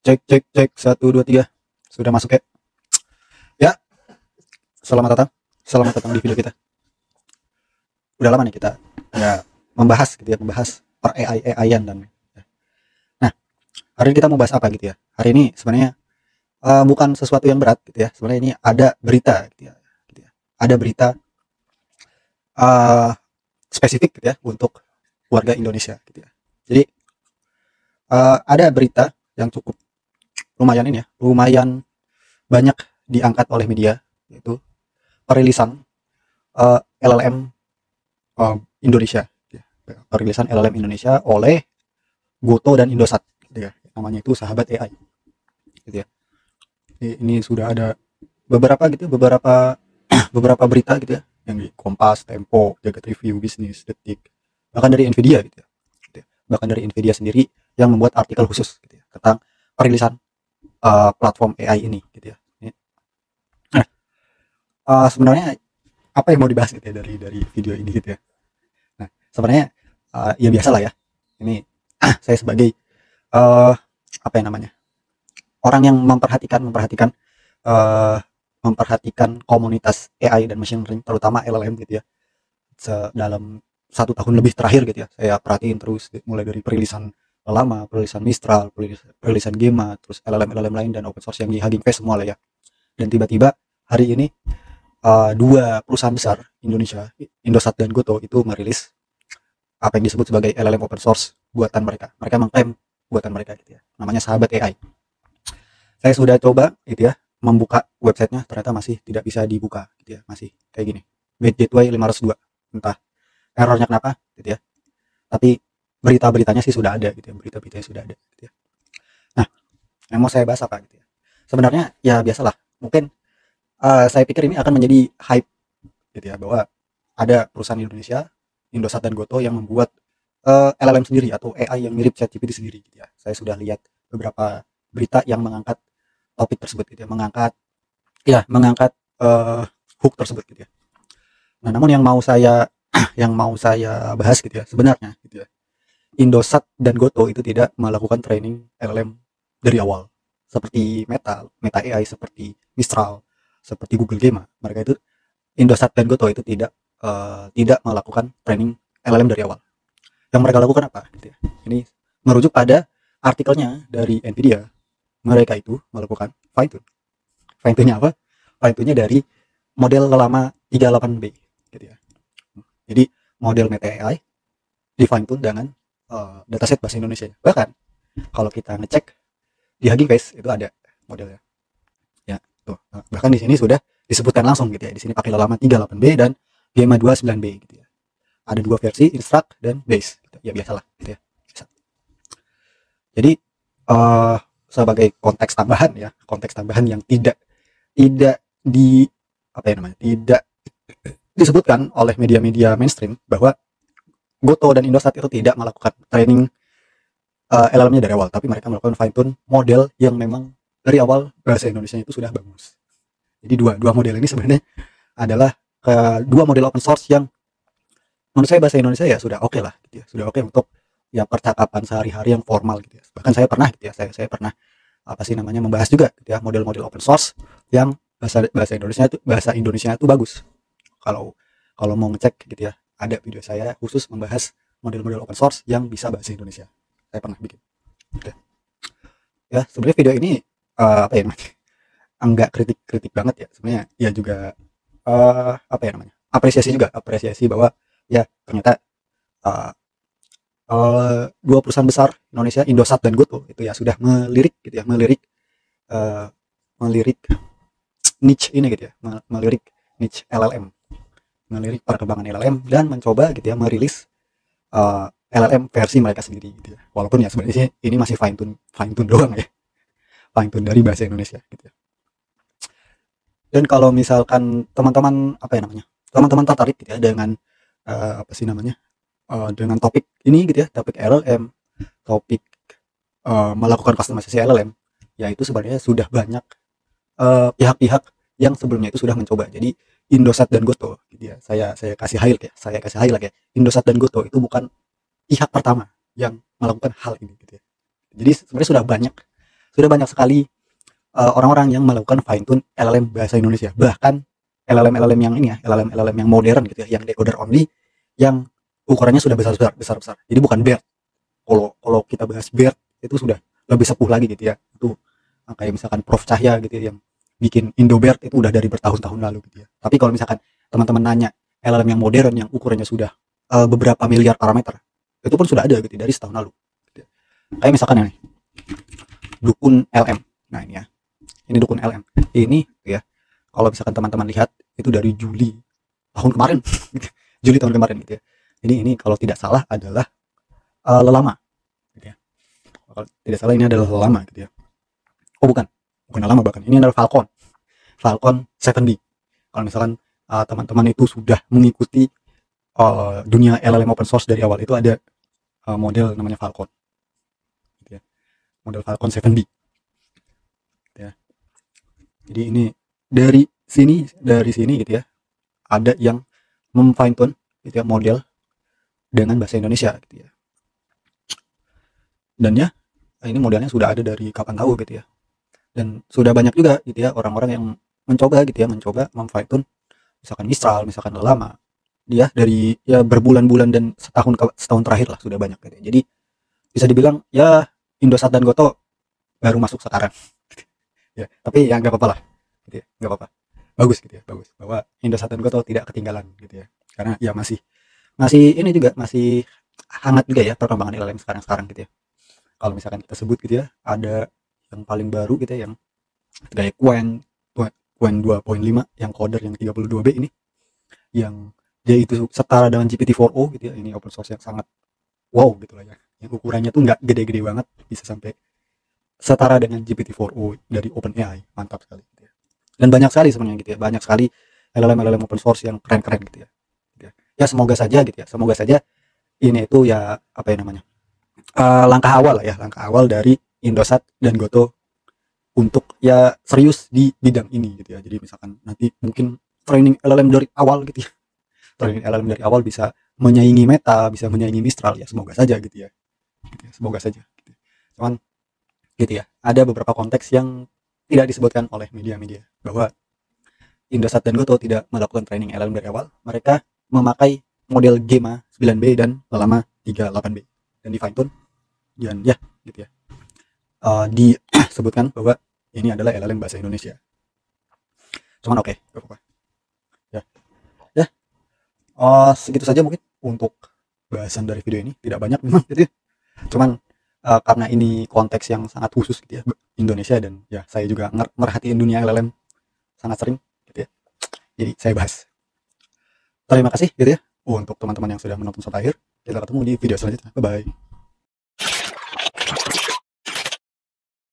Cek cek cek 1 2 3. Sudah masuk ya? Ya, selamat datang di video kita. Udah lama nih kita ya membahas per AI-an dan nah, hari ini kita mau bahas apa gitu ya. Hari ini sebenarnya bukan sesuatu yang berat gitu ya. Sebenarnya ini ada berita gitu ya. Ada berita uh, spesifik gitu ya untuk warga Indonesia gitu ya. Jadi ada berita yang cukup lumayan banyak diangkat oleh media, yaitu perilisan LLM Indonesia, perilisan LLM Indonesia oleh Goto dan Indosat, gitu ya. Namanya itu Sahabat AI, gitu ya. Ini sudah ada beberapa beberapa berita gitu ya, yang di Kompas, Tempo, Jagat Review, Bisnis, Detik, bahkan dari Nvidia gitu ya. Bahkan dari Nvidia sendiri yang membuat artikel khusus gitu ya, tentang perilisan platform AI ini gitu ya. Sebenarnya apa yang mau dibahas gitu ya dari video ini gitu ya. Nah, sebenarnya ya biasalah ya. Ini saya sebagai apa yang namanya? Orang yang memperhatikan komunitas AI dan machine learning, terutama LLM gitu ya. Dalam 1 tahun lebih terakhir gitu ya, saya perhatiin terus mulai dari perilisan lama, perilisan Mistral, perilisan Gemma, terus LLM lain dan open source yang di Hugging Face semua lah ya. Dan tiba-tiba hari ini dua perusahaan besar Indonesia, Indosat dan Goto, itu merilis apa yang disebut sebagai LLM open source buatan mereka. Mereka mengklaim buatan mereka gitu ya. Namanya Sahabat AI. Saya sudah coba gitu ya membuka websitenya, ternyata masih tidak bisa dibuka gitu ya. Masih kayak gini. Gateway 502. Entah errornya kenapa gitu ya. Tapi berita-beritanya sih sudah ada gitu ya. Berita-beritanya sudah ada gitu ya. Nah, yang mau saya bahas apa gitu ya. Sebenarnya ya biasalah. Mungkin saya pikir ini akan menjadi hype gitu ya, bahwa ada perusahaan Indonesia, Indosat dan Goto, yang membuat LLM sendiri atau AI yang mirip ChatGPT sendiri gitu ya. Saya sudah lihat beberapa berita yang mengangkat topik tersebut gitu ya, mengangkat hook tersebut gitu ya. Nah, namun yang mau saya bahas gitu ya, sebenarnya gitu ya, Indosat dan Goto itu tidak melakukan training LLM dari awal seperti Meta AI, seperti Mistral, seperti Google Gemma. Mereka itu, Indosat dan Goto itu tidak melakukan training LLM dari awal. Yang mereka lakukan apa gitu ya. Ini merujuk pada artikelnya dari Nvidia. Mereka itu melakukan fine tune. Fine tune-nya apa? Fine tune-nya dari model lama 38B gitu ya. Jadi model Meta AI di fine tune dengan dataset bahasa Indonesia. Bahkan kalau kita ngecek di Hugging Face itu ada modelnya. Ya, tuh. Bahkan di sini sudah disebutkan langsung gitu ya. Di sini pakai lama 38B dan Gemma 29B gitu ya. Ada dua versi, instruct dan base gitu. Ya biasalah gitu ya. Jadi sebagai konteks tambahan yang tidak di apa ya namanya, tidak disebutkan oleh media-media mainstream, bahwa Goto dan Indosat itu tidak melakukan training LLM-nya dari awal, tapi mereka melakukan fine tune model yang memang dari awal bahasa Indonesia itu sudah bagus. Jadi dua model ini sebenarnya adalah dua model open source yang menurut saya bahasa Indonesia ya sudah oke lah gitu ya, sudah oke untuk ya percakapan sehari-hari yang formal gitu ya. Bahkan saya pernah gitu ya, saya pernah membahas juga gitu ya, model-model open source yang bahasa Indonesia itu bagus. Kalau mau ngecek gitu ya, ada video saya khusus membahas model-model open source yang bisa bahasa Indonesia. Saya pernah bikin. Gitu. Ya, sebenarnya video ini apa ya namanya? Enggak kritik banget ya. Sebenarnya ya juga apa ya namanya? Apresiasi bahwa ya ternyata dua perusahaan besar Indonesia, Indosat dan Goto, itu ya sudah melirik niche ini gitu ya, melirik niche LLM, melirik perkembangan LLM, dan mencoba gitu ya merilis LLM versi mereka sendiri gitu ya. Walaupun ya sebenarnya ini masih fine tune doang ya, fine tune dari bahasa Indonesia gitu ya. Dan kalau misalkan teman-teman tertarik gitu ya dengan dengan topik ini gitu ya, topik LLM, topik melakukan customizasi LLM, ya itu sebenarnya sudah banyak pihak-pihak yang sebelumnya itu sudah mencoba. Jadi Indosat dan Goto gitu ya, saya kasih highlight ya, Indosat dan Goto itu bukan pihak pertama yang melakukan hal ini gitu ya. Jadi sebenarnya sudah banyak sekali orang-orang yang melakukan fine tune LLM bahasa Indonesia. Bahkan LLM yang ini ya, LLM yang modern gitu ya, yang decoder only, yang ukurannya sudah besar. Jadi bukan BERT. Kalau kita bahas BERT itu sudah lebih sepuh lagi gitu ya. Itu kayak misalkan Prof Cahya gitu ya, yang bikin IndoBERT itu udah dari bertahun-tahun lalu gitu ya. Tapi kalau misalkan teman-teman nanya LLM yang modern yang ukurannya sudah beberapa miliar parameter, itu pun sudah ada gitu dari setahun lalu. Gitu ya. Kayak misalkan ini Dukun LM. Nah ini ya, ini Dukun LM. Ini ya, kalau misalkan teman-teman lihat itu dari Juli tahun kemarin, Juli tahun kemarin gitu ya. Ini kalau tidak salah adalah lelama, gitu ya. Kalau tidak salah ini adalah lelama gitu ya. Oh bukan lelama, bahkan ini adalah Falcon 7B. Kalau misalkan teman-teman itu sudah mengikuti dunia LLM open source dari awal, itu ada model namanya Falcon, gitu ya. Model Falcon 7B, gitu ya. Jadi ini dari sini gitu ya, ada yang memfine tune gitu ya model dengan bahasa Indonesia gitu ya. Dan ya ini modelnya sudah ada dari kapan tahu gitu ya. Dan sudah banyak juga gitu ya orang-orang yang mencoba memfine tune misalkan Mistral, misalkan lelama. Dia dari ya berbulan-bulan dan setahun terakhir lah sudah banyak gitu ya. Jadi bisa dibilang ya Indosat dan Goto baru masuk sekarang. Ya, tapi ya nggak apa-apa lah gitu ya, nggak apa-apa, bagus gitu ya, bagus bahwa Indosat dan Goto tidak ketinggalan gitu ya, karena ya masih ini juga masih hangat juga ya perkembangan LLM sekarang gitu ya. Kalau misalkan kita sebut gitu ya, ada yang paling baru gitu ya, yang kayak Qwen 2.5 yang coder yang 32B ini, yang dia itu setara dengan GPT-4o gitu ya. Ini open source yang sangat wow gitu lah ya, yang ukurannya tuh nggak gede-gede banget, bisa sampai setara dengan GPT-4o dari OpenAI. Mantap sekali gitu ya. Dan banyak sekali sebenarnya gitu ya, banyak sekali LLM open source yang keren-keren gitu ya. Ya semoga saja gitu ya, semoga saja ini itu ya apa ya namanya, langkah awal dari Indosat dan Goto untuk ya serius di bidang ini gitu ya. Jadi misalkan nanti mungkin training LLM dari awal gitu ya, training LLM dari awal bisa menyaingi Meta, bisa menyaingi Mistral, ya semoga saja gitu ya, semoga saja gitu. Cuman gitu ya, ada beberapa konteks yang tidak disebutkan oleh media-media bahwa Indosat dan Goto tidak melakukan training LLM dari awal. Mereka memakai model Gemma 9B dan Llama 38B dan di fine tune, dan ya gitu ya, disebutkan bahwa ini adalah LLM bahasa Indonesia. Cuman oke, gak apa-apa ya. Segitu saja mungkin untuk bahasan dari video ini, tidak banyak memang gitu ya. Cuman karena ini konteks yang sangat khusus gitu ya, Indonesia, dan ya saya juga merhatiin dunia LLM sangat sering gitu ya, jadi saya bahas. Terima kasih gitu ya untuk teman-teman yang sudah menonton sampai akhir. Kita ketemu di video selanjutnya. Bye bye.